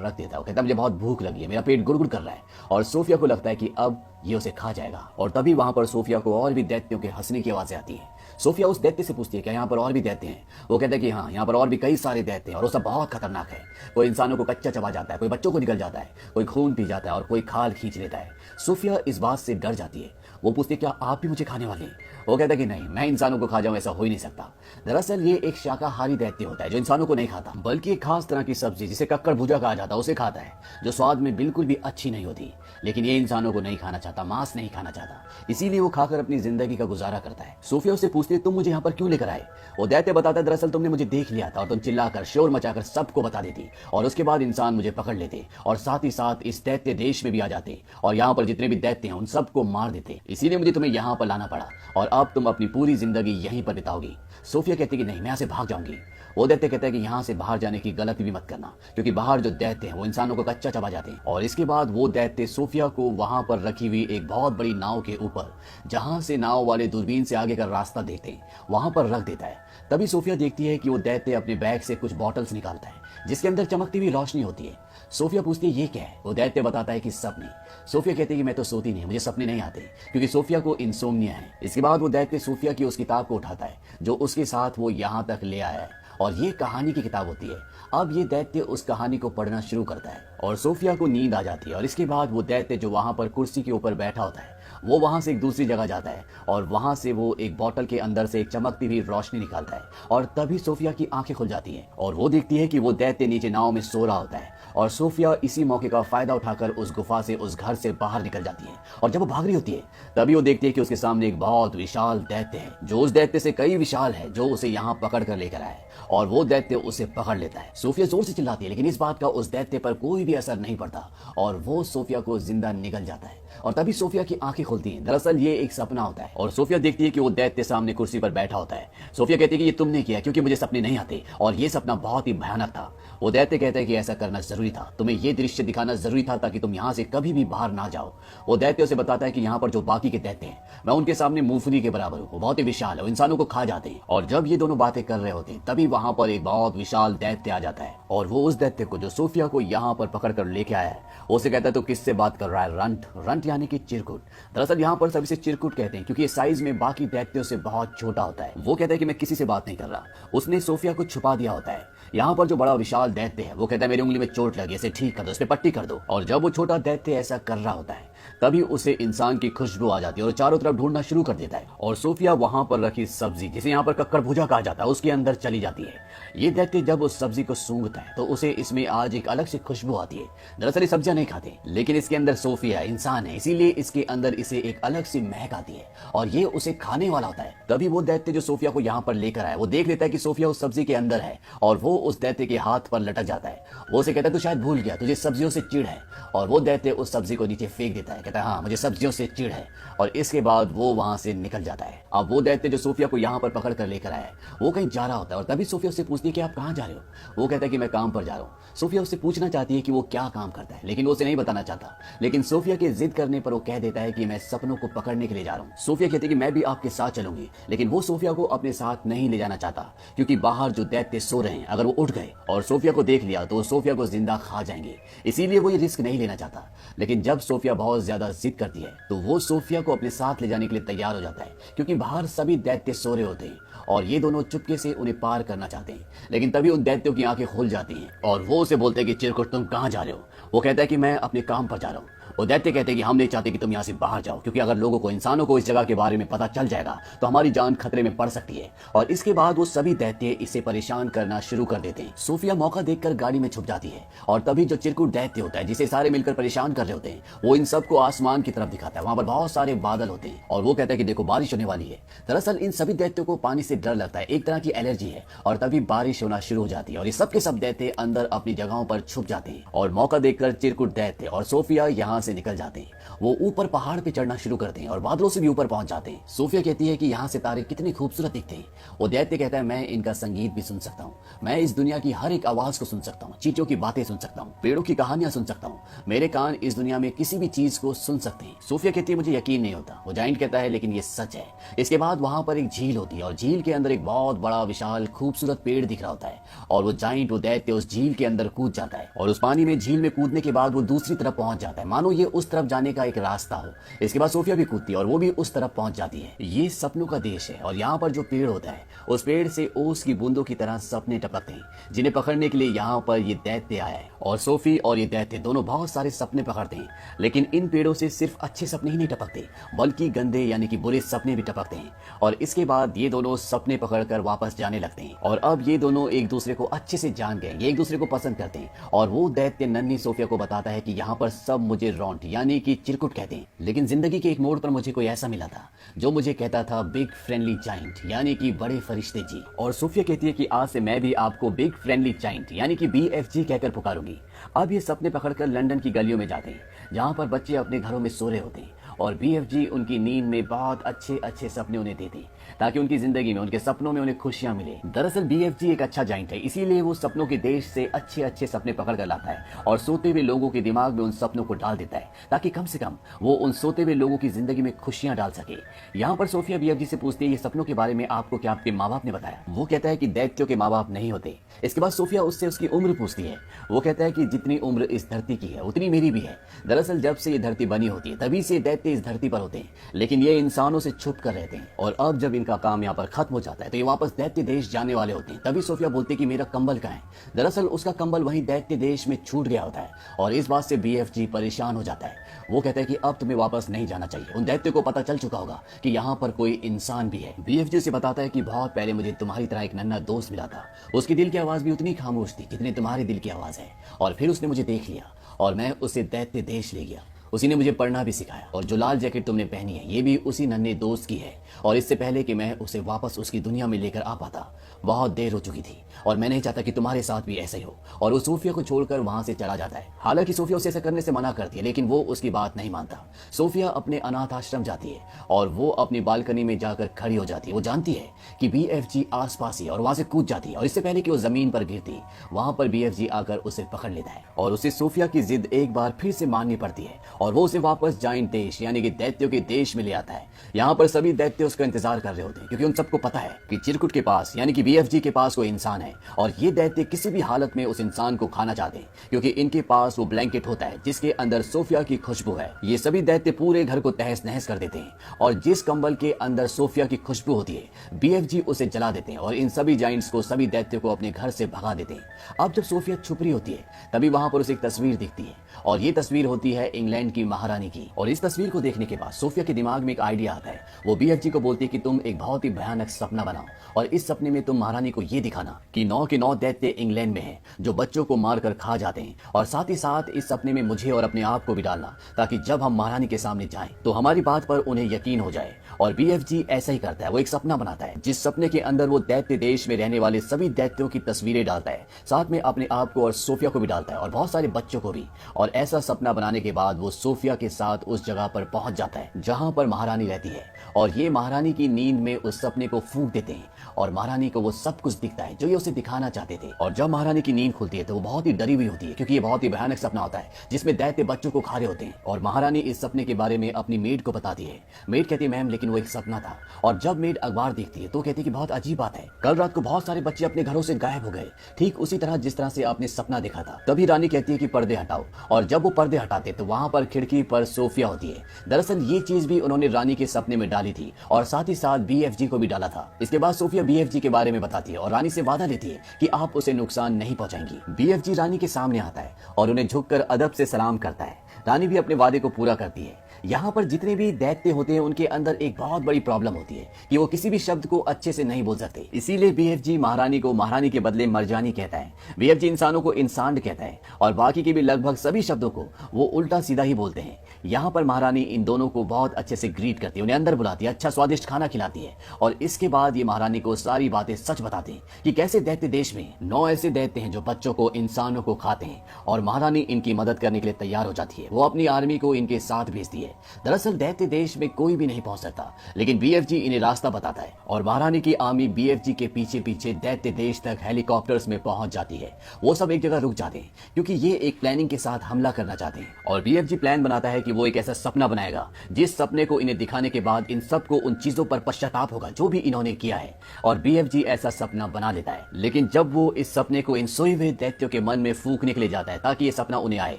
रख देता है। वो कहता है मुझे बहुत भूख लगी है, मेरा पेट गुड़गुड़ कर रहा है। और सोफिया को लगता है कि अब ये उसे खा जाएगा। और तभी वहां पर सोफिया को और भी दैत्यों के हंसने की आवाजें आती है। सोफिया उस दैत्य से पूछती है क्या यहाँ पर और भी दैत्य हैं। वो कहता है कि हाँ, यहाँ पर और भी कई सारे दैत्य हैं और वो सब बहुत खतरनाक है। कोई इंसानों को कच्चा चबा जाता है, कोई बच्चों को निकल जाता है, कोई खून पी जाता है और कोई खाल खींच लेता है। सोफिया इस बात से डर जाती है। वो पूछती है क्या आप भी मुझे खाने वाले हैं। वो कहता है कि नहीं, मैं इंसानों को खा जाऊं ऐसा हो ही नहीं सकता। दरअसल ये एक शाकाहारी दैत्य होता है जो इंसानों को नहीं खाता, बल्कि एक खास तरह की सब्जी जिसे कक्कड़ भुजा कहा जाता है उसे खाता है, जो स्वाद में बिल्कुल भी अच्छी नहीं होती। लेकिन ये इंसानों को नहीं खाना चाहता, मांस नहीं खाना चाहता, इसीलिए वो खाकर अपनी जिंदगी का गुजारा करता है। सोफिया उससे पूछती है तुम मुझे यहाँ पर क्यों लेकर आए। वो दैत्य बताता है दरअसल तुमने मुझे देख लिया था और तुम चिल्लाकर शोर मचाकर सबको बता देती और उसके बाद इंसान मुझे पकड़ लेते और साथ ही साथ इस दैत्य देश में भी आ जाते और यहाँ पर जितने भी दैत्य हैं उन सबको मार देते। इसीलिए मुझे तुम्हें यहाँ पर लाना पड़ा और अब तुम अपनी पूरी जिंदगी यहीं पर बिताओगी। सोफिया कहती है कि नहीं, मैं यहाँ से भाग जाऊंगी। वो दैत्य कहता है कि यहाँ से बाहर जाने की गलती भी मत करना, क्योंकि बाहर जो दैत्य हैं वो इंसानों को कच्चा चबा जाते हैं। और इसके बाद वो दैत्य सोफिया को वहां पर रखी हुई एक बहुत बड़ी नाव के ऊपर, जहां से नाव वाले दूरबीन से आगे का रास्ता देखते हैं, वहां पर रख देता है। तभी सोफिया देखती है कि वो दैत्य अपने बैग से कुछ बॉटल्स निकालता है जिसके अंदर चमकती हुई रोशनी होती है। सोफिया पूछती है ये क्या है। वो दैत्य बताता है कि सपने। सोफिया कहती है कि मैं तो सोती नहीं, मुझे सपने नहीं आते, क्योंकि सोफिया को इंसोम्निया है। इसके बाद वो दैत्य सोफिया की उस किताब को उठाता है जो उसके साथ वो यहाँ तक ले आया है और ये कहानी की किताब होती है। अब ये दैत्य उस कहानी को पढ़ना शुरू करता है और सोफिया को नींद आ जाती है। और इसके बाद वो दैत्य जो वहां पर कुर्सी के ऊपर बैठा होता है वो वहां से एक दूसरी जगह जाता है और वहां से वो एक बोतल के अंदर से एक चमकती हुई रोशनी निकालता है और तभी सोफिया की आंखें खुल जाती हैं और वो देखती है कि वो दैत्य नीचे नाव में सो रहा होता है। और सोफिया इसी मौके का फायदा उठाकर उस गुफा से, उस घर से बाहर निकल जाती है। और जब वो भाग रही होती है तभी वो देखती है कि उसके सामने एक बहुत विशाल दैत्य है जो उस दैत्य से कई विशाल है, जो उसे यहाँ पकड़ कर लेकर आए और वो दैत्य उसे पकड़ लेता है। सोफिया जोर से चिल्लाती है लेकिन इस बात का उस दैत्य पर कोई भी असर नहीं पड़ता और वो सोफिया को जिंदा निगल जाता है। और तभी सोफिया की आंखें खुलती हैं। दरअसल ये एक सपना होता है और सोफिया देखती है कि वो दैत्य सामने कुर्सी पर बैठा होता है। सोफिया कहती है कि ये तुमने किया, क्योंकि मुझे सपने नहीं आते और ये सपना बहुत ही भयानक था। वो दैत्य कहता है कि ऐसा करना जरूरी था, तुम्हें ये दृश्य दिखाना जरूरी था ताकि तुम यहाँ से कभी भी बाहर ना जाओ। वो दैत्य उसे बताता है कि यहाँ पर जो बाकी के दैत्य हैं मैं उनके सामने मूंगफली के बराबर हूँ, वो बहुत ही विशाल है, वो इंसानों को खा जाते हैं। और जब ये दोनों बातें कर रहे होते हैं तभी वहां पर एक बहुत विशाल दैत्य आ जाता है और वो उस दैत्य को जो सोफिया को यहाँ पर पकड़ कर लेके आया है उसे कहता है तो किससे बात कर रहा है। रंट। रंट यानी कि चिरकुट। दरअसल यहाँ पर सभी से चिरकुट कहते हैं क्योंकि ये साइज में बाकी दैत्यों से बहुत छोटा होता है। वो कहता है कि मैं किसी से बात नहीं कर रहा, उसने सोफिया को छुपा दिया होता है। यहाँ पर जो बड़ा विशाल दैत्य है वो कहता है मेरी उंगली में चोट लगी, इसे ठीक कर दो, इस पे पट्टी कर दो। और जब वो छोटा दैत्य ऐसा कर रहा होता है तभी उसे इंसान की खुशबू आ जाती है और चारों तरफ ढूंढना शुरू कर देता है और सोफिया वहां पर रखी सब्जी, जिसे यहाँ पर कक्कड़ भुजा कहा जाता है, उसके अंदर चली जाती है। ये दैत्य जब उस सब्जी को सूंघता है तो उसे इसमें आज एक अलग सी खुशबू आती है। दरअसल ये सब्जियां नहीं खाते, लेकिन इसके अंदर सोफिया इंसान है, इसीलिए इसके अंदर इसे एक अलग सी महक आती है और ये उसे खाने वाला होता है। तभी वो दैत्य जो सोफिया को यहाँ पर लेकर आया वो देख लेता है कि सोफिया उस सब्जी के अंदर है और वो उस दैत्य के हाथ पर लटक जाता है। वो उसे कहता है तू शायद भूल गया, तुझे सब्जियों से चिढ़ है। और वो दैत्य उस सब्जी को नीचे फेंक देता है, कहता है हाँ मुझे सब्जियों से चिढ़ है। और इसके बाद वो वहां से निकल जाता है। अब वो दैत्य जो सोफिया को यहाँ पर पकड़ कर लेकर आया है वो कहीं जा रहा होता है और तभी सोफिया उससे पूछती है कि आप कहाँ जा रहे हो। वो कहता है कि मैं काम पर जा रहा हूँ। सोफिया उससे पूछना चाहती है कि वो क्या काम करता है, लेकिन वो उसे नहीं बताना चाहता। लेकिन सोफिया के जिद करने पर वो कह देता है कि मैं सपनों को पकड़ने के लिए जा रहा हूँ। सोफिया कहती है कि मैं भी आपके साथ चलूंगी, लेकिन वो सोफिया को अपने साथ नहीं ले जाना चाहता क्योंकि बाहर जो दैत्य सो रहे हैं अगर वो उठ गए और सोफिया को देख लिया तो सोफिया को जिंदा खा जाएंगे, इसीलिए वो ये रिस्क नहीं लेना चाहता। लेकिन जब सोफिया बहुत ज्यादा जिद करती है तो वो सोफिया को अपने साथ ले जाने के लिए तैयार हो जाता है क्योंकि बाहर सभी दैत्य सो रहे होते हैं और ये दोनों चुपके से उन्हें पार करना चाहते हैं। लेकिन तभी उन दैत्यों की आंखें खुल जाती हैं और वो उसे बोलते हैं कि चिरकुट तुम कहाँ जा रहे हो। वो कहता है कि मैं अपने काम पर जा रहा हूँ। वो दैत्य कहते हैं कि हम नहीं चाहते कि तुम यहाँ से बाहर जाओ, क्योंकि अगर लोगों को, इंसानों को इस जगह के बारे में पता चल जाएगा तो हमारी जान खतरे में पड़ सकती है। और इसके बाद वो सभी दैत्य इसे परेशान करना शुरू कर देते हैं। सोफिया मौका देखकर गाड़ी में छुप जाती है और तभी जो चिरकुट दैत्य होता है जिसे सारे मिलकर परेशान कर रहे होते हैं वो इन सबको आसमान की तरफ दिखाता है। वहां पर बहुत सारे बादल होते हैं और वो कहता है कि देखो बारिश होने वाली है। दरअसल इन सभी दैत्यों को पानी से डर लगता है, एक तरह की एलर्जी है। और तभी बारिश होना शुरू हो जाती है और ये सब के सब दैत्य अंदर अपनी जगहों पर छुप जाते हैं और मौका देखकर चिरकुट दैत्य और सोफिया यहाँ से से निकल जाते हैं। वो ऊपर पहाड़ पे चढ़ना शुरू करते हैं और बादलों से भी ऊपर पहुंच जाते हैं। सोफिया कहती है कि यहाँ से तारे कितने खूबसूरत दिखते हैं। वो दैत्य कहता है, मैं इनका संगीत भी सुन सकता हूँ, मैं इस दुनिया की हर एक आवाज को सुन सकता हूँ, चींटियों की बातें सुन सकता हूँ, पेड़ों की कहानियां सुन सकता हूँ, मेरे कान इस दुनिया में किसी भी चीज को सुन सकते हैं। सोफिया कहती है, मुझे यकीन नहीं होता। वो जाइंट कहता है, लेकिन ये सच है। इसके बाद वहां पर एक झील होती है और झील के अंदर एक बहुत बड़ा विशाल खूबसूरत पेड़ दिख रहा होता है और वो जाइंट, वो दैत्य उस झील के अंदर कूद जाता है और उस पानी में, झील में कूदने के बाद वो दूसरी तरफ पहुंच जाता है, मानो ये उस तरफ जाने का एक रास्ता हो। इसके बाद सोफिया भी कूदती है और वो भी उस तरफ पहुंच जाती है। ये सपनों का देश है और यहाँ पर जो पेड़ होता है उस पेड़ से ओस की बूंदों की तरह सपने टपकते हैं, जिन्हें पकड़ने के लिए यहाँ पर ये दैत्य आया है। और सोफी और ये दैत्य दोनों बहुत सारे सपने पकड़ते हैं, लेकिन इन पेड़ों से सिर्फ अच्छे सपने ही नहीं टपकते, बल्कि गंदे यानी कि बुरे सपने भी टपकते हैं। और इसके बाद ये दोनों सपने पकड़कर वापस जाने लगते हैं और अब ये दोनों एक दूसरे को अच्छे से जान गए, ये एक दूसरे को पसंद करते हैं। और वो दैत्य नन्ही सोफिया को बताता है कि यहाँ पर सब मुझे रॉन्ट यानी कि चिरकुट कहते हैं, लेकिन जिंदगी के एक मोड़ पर मुझे कोई ऐसा मिला था जो मुझे कहता था बिग फ्रेंडली जाइंट यानी कि बड़े फरिश्ते जी। और सोफिया कहती है कि आज से मैं भी आपको बिग फ्रेंडली जाइंट यानी कि BFG कहकर पुकारूंगी। अब ये सपने पकड़कर लंदन की गलियों में जाते हैं जहाँ पर बच्चे अपने घरों में सो रहे होते हैं और BFG उनकी नींद में बहुत अच्छे अच्छे सपने उन्हें देते हैं ताकि उनकी जिंदगी में, उनके सपनों में उन्हें खुशियां मिले। दरअसल BFG एक अच्छा जाइंट है, इसीलिए वो सपनों के देश से अच्छे अच्छे सपने पकड़ कर लाता है और सोते हुए लोगों के दिमाग में उन सपनों को डाल देता है ताकि कम से कम वो उन सोते हुए लोगों की जिंदगी में खुशियां डाल सके। यहाँ पर सोफिया BFG से पूछती है, ये सपनों के बारे में आपको क्या आपके माँ बाप ने बताया? वो कहता है कि दैत्यों के माँ बाप नहीं होते। इसके बाद सोफिया उससे उसकी उम्र पूछती है। वो कहता है कि जितनी उम्र इस धरती की है उतनी मेरी भी है। दरअसल जब से ये धरती बनी होती है तभी से दैत्य इस धरती पर होते हैं, लेकिन ये इंसानों से छुप कर रहते हैं और अब जब इनका काम यहाँ पर खत्म हो जाता है तो ये वापस दैत्य देश जाने वाले होते हैं। तभी सोफिया बोलती है कि मेरा कंबल कहाँ है? दरअसल उसका कंबल वहीं दैत्य देश में छूट गया होता है और इस बात से BFG परेशान हो जाता है। वो कहता है कि अब तुम्हें वापस नहीं जाना चाहिए, उन दैत्य को पता चल चुका होगा कि यहाँ पर कोई इंसान भी है। BFG से बताता है कि बहुत पहले मुझे तुम्हारी तरह एक नन्हा दोस्त मिला था, उसकी दिल की आवाज भी उतनी खामोश थी जितनी तुम्हारी दिल की आवाज है, और फिर उसने मुझे देख लिया और मैं उसे दैत्य देश ले गया। उसी ने मुझे पढ़ना भी सिखाया और जो लाल जैकेट तुमने पहनी है ये भी उसी नन्हे दोस्त की है। और इससे पहले कि मैं उसे वापस उसकी दुनिया में लेकर आ पाता बहुत देर हो चुकी थी और मैं नहीं चाहता कि तुम्हारे साथ भी ऐसा ही हो। और वो सोफिया को छोड़कर वहां से चला जाता है। हालांकि सोफिया उसे ऐसा करने से मना करती है, लेकिन वो उसकी बात नहीं मानता। सोफिया अपने अनाथ आश्रम जाती है और वो अपनी बालकनी में जाकर खड़ी हो जाती है। वो जानती है कि BFG आसपास ही और वहां से कूद जाती है और इससे पहले कि वो जमीन पर गिरती वहां पर BFG आकर उसे पकड़ लेता है और उसे सोफिया की जिद एक बार फिर से माननी पड़ती है और वो उसे वापस जाइंट देश यानी कि दैत्यों के देश में ले आता है। यहाँ पर सभी दैत्य उसका इंतजार कर रहे होते हैं क्योंकि उन सबको पता है कि चिरकुट के पास यानी कि BFG के पास कोई इंसान है और ये दैत्य किसी भी हालत में उस इंसान को खाना चाहते हैं क्योंकि इनके पास वो ब्लैंकेट होता है जिसके अंदर सोफिया की खुशबू है। ये सभी दैत्य पूरे घर को तहस नहस कर देते हैं और जिस कंबल के अंदर सोफिया की खुशबू होती है BFG उसे जला देते हैं और इन सभी जाइंट्स को, सभी दैत्यों को अपने घर से भगा देते हैं। अब जब सोफिया छुप रही होती है तभी वहां पर उसे एक तस्वीर दिखती है और ये तस्वीर होती है इंग्लैंड की महारानी की। और इस तस्वीर को देखने के बाद सोफिया के दिमाग में एक आइडिया आता है। वो BFG को बोलती है कि तुम एक बहुत ही भयानक सपना बनाओ और इस सपने में तुम महारानी को ये दिखाना कि 9 के 9 दैत्य इंग्लैंड में हैं जो बच्चों को मारकर खा जाते हैं, और साथ ही साथ इस सपने में मुझे और अपने आप को भी डालना ताकि जब हम महारानी के सामने जाएं तो हमारी बात पर उन्हें यकीन हो जाए। और BFG ऐसा ही करता है, वो एक सपना बनाता है जिस सपने के अंदर वो दैत्य देश में रहने वाले सभी दैत्यों की तस्वीरें डालता है, साथ में अपने आप को और सोफिया को भी डालता है और बहुत सारे बच्चों को भी। और ऐसा सपना बनाने के बाद वो सोफिया के साथ उस जगह पर पहुंच जाता है जहां पर महारानी रहती है और ये महारानी की नींद में उस सपने को फूंक देते हैं और महारानी को वो सब कुछ दिखता है जो ये उसे दिखाना चाहते थे। और जब महारानी की नींद खुलती है तो वो बहुत ही डरी हुई होती है क्योंकि ये बहुत ही भयानक सपना होता है जिसमें दैत्य बच्चों को खा रहे होते हैं। और महारानी इस सपने के बारे में अपनी मेड को बताती है। मेड कहती है, मैम लेकिन वो एक सपना था। और जब मेड अखबार देखती है तो कहती है कि बहुत अजीब बात है, कल रात को बहुत सारे बच्चे अपने घरों से गायब हो गए, ठीक उसी तरह जिस तरह से आपने सपना देखा था। तभी रानी कहती है कि पर्दे हटाओ, और जब वो पर्दे हटाते तो वहां पर खिड़की पर सोफिया होती है। दरअसल ये चीज भी उन्होंने रानी के सपने में डाली थी और साथ ही साथ BFG को भी डाला था। इसके बाद सोफिया BFG के बारे में बताती है और रानी से वादा लेती है कि आप उसे नुकसान नहीं पहुंचाएंगी। BFG रानी के सामने आता है और उन्हें झुककर अदब से सलाम करता है। रानी भी अपने वादे को पूरा करती है। यहाँ पर जितने भी दैत्य होते हैं उनके अंदर एक बहुत बड़ी प्रॉब्लम होती है कि वो किसी भी शब्द को अच्छे से नहीं बोल सकते, इसीलिए BFG महारानी को महारानी के बदले मर्जानी कहता है। BFG इंसानों को इंसान कहता है और बाकी के भी लगभग सभी शब्दों को वो उल्टा सीधा ही बोलते हैं। यहाँ पर महारानी इन दोनों को बहुत अच्छे से ग्रीट करती है, उन्हें अंदर बुलाती है, अच्छा स्वादिष्ट खाना खिलाती है और इसके बाद ये महारानी को सारी बातें सच बताती है कि कैसे दैत्य देश में 9 ऐसे दैत्य हैं जो बच्चों को, इंसानों को खाते हैं और महारानी इनकी मदद करने के लिए तैयार हो जाती है। वो अपनी आर्मी को इनके साथ भेजती है। दरअसल दैत्य देश में कोई भी नहीं पहुंच सकता, लेकिन BFG इन्हें रास्ता बताता है और महारानी की आर्मी BFG के पीछे पीछे दैत्य देश तक हेलीकॉप्टर्स में पहुंच जाती है। वो सब एक जगह रुक जाते हैं क्योंकि ये एक प्लानिंग के साथ हमला करना चाहते हैं और BFG प्लान बनाता है कि वो एक ऐसा सपना बनाएगा जिस सपने को इन्हें दिखाने के बाद इन सबको उन चीजों पर पश्चाताप होगा जो भी इन्होंने किया है और BFG ऐसा सपना बना लेता है। लेकिन जब वो इस सपने को इन सोए हुए दैत्यों के मन में फूंकने के लिए जाता है ताकि ये सपना उन्हें आए,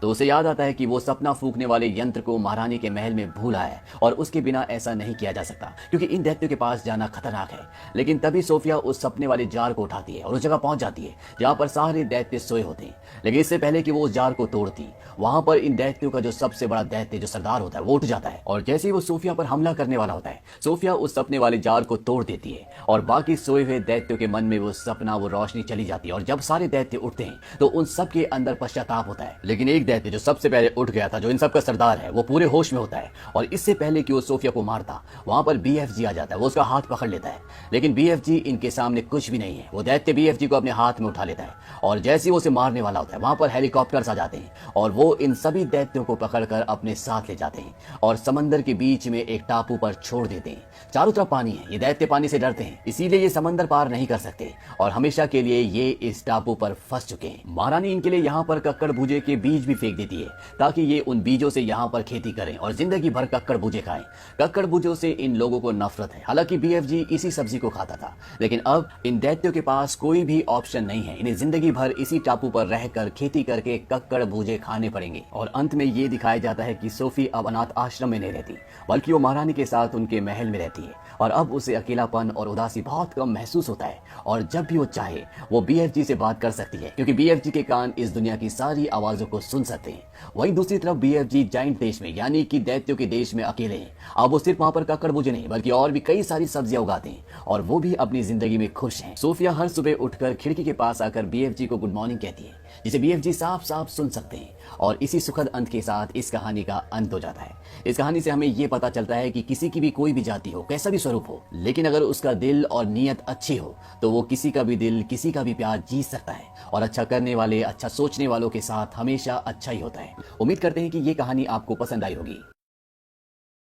तो उसे याद आता है कि वो सपना फूंकने वाले यंत्र को महारानी के महल में भूला है और उसके बिना ऐसा नहीं किया जा सकता क्योंकि इन दैत्यों के पास जाना खतरनाक है। लेकिन तभी सोफिया उस सपने वाले जार को उठाती है और उस जगह पहुंच जाती है जहां पर सारे दैत्य सोए होते हैं। लेकिन इससे पहले कि वो उस जार को तोड़ती, वहां पर इन दैत्यों का जो सबसे बड़ा दैत्य जो सरदार होता है वो उठ जाता है और जैसे ही वो सोफिया पर हमला करने वाला होता है, सोफिया उस सपने वाले जार को तोड़ देती है और बाकी सोए हुए दैत्यों के मन में वो सपना, वो रोशनी चली जाती है और जब सारे दैत्य उठते हैं तो उन सब के अंदर पश्चाताप होता है। लेकिन एक दैत्य जो सबसे पहले उठ गया था, जो इन सब का सरदार है, वो पूरे होश में होता है और इससे पहले कि वो सोफिया को मारता, वहां पर BFG आ जाता है। वो उसका हाथ पकड़ लेता है लेकिन BFG इनके सामने कुछ भी नहीं है। वो दैत्य BFG को अपने हाथ में उठा लेता है और जैसे ही वो उसे मारने वाला होता है, वहां पर हेलीकॉप्टर्स आ जाते हैं और वो इन सभी दैत्यों को पकड़कर अपने साथ ले जाते हैं और समंदर के बीच में एक टापू पर छोड़ देते हैं। चारों तरफ पानी है, ये दैत्य पानी से डरते हैं, इसीलिए ये समंदर पार नहीं कर सकते और हमेशा के लिए ये इस टापू पर फंस चुके हैं। महारानी इनके लिए यहाँ पर कक्कड़ भुजे के बीज भी फेंक देती है ताकि ये उन बीजों से यहाँ पर खेती करें और जिंदगी भर कक्कड़ भुजे खाएं। कक्कड़ भुजों से इन लोगों को नफरत है। हालांकि BFG इसी सब्जी को खाता था, लेकिन अब इन दैत्यों के पास कोई भी ऑप्शन नहीं है। इन्हें जिंदगी भर इसी टापू पर रहकर खेती करके कक्कड़ भुजे खाने पड़ेंगे। और अंत में ये दिखाया जाता है कि सोफी अब अनाथ आश्रम में नहीं रहती, बल्कि वो महारानी के साथ उनके महल में रहती है और अब उसे अकेलापन और उदासी बहुत कम महसूस होता है और जब भी वो चाहे वो BFG से बात कर सकती है क्योंकि BFG के कान इस दुनिया की सारी आवाजों को सुन सकते हैं। वहीं दूसरी तरफ BFG जाइंट देश में, यानी कि दैत्यों के देश में अकेले हैं। अब वो सिर्फ वहां पर कक्कड़ भुजे नहीं बल्कि और भी कई सारी सब्जियां उगाते हैं और वो भी अपनी जिंदगी में खुश हैं। सोफिया हर सुबह उठकर खिड़की के पास आकर BFG को गुड मॉर्निंग कहती है, जिसे BFG साफ साफ सुन सकते हैं और इसी सुखद अंत के साथ इस कहानी का अंत हो जाता है। इस कहानी से हमें ये पता चलता है कि किसी की भी कोई भी जाति हो, कैसा भी स्वरूप हो, लेकिन अगर उसका दिल और नीयत अच्छी हो तो वो किसी का भी दिल, किसी का भी प्यार जीत सकता है और अच्छा करने वाले, अच्छा सोचने वालों के साथ हमेशा अच्छा ही होता है। उम्मीद करते हैं कि ये कहानी आपको पसंद आई होगी।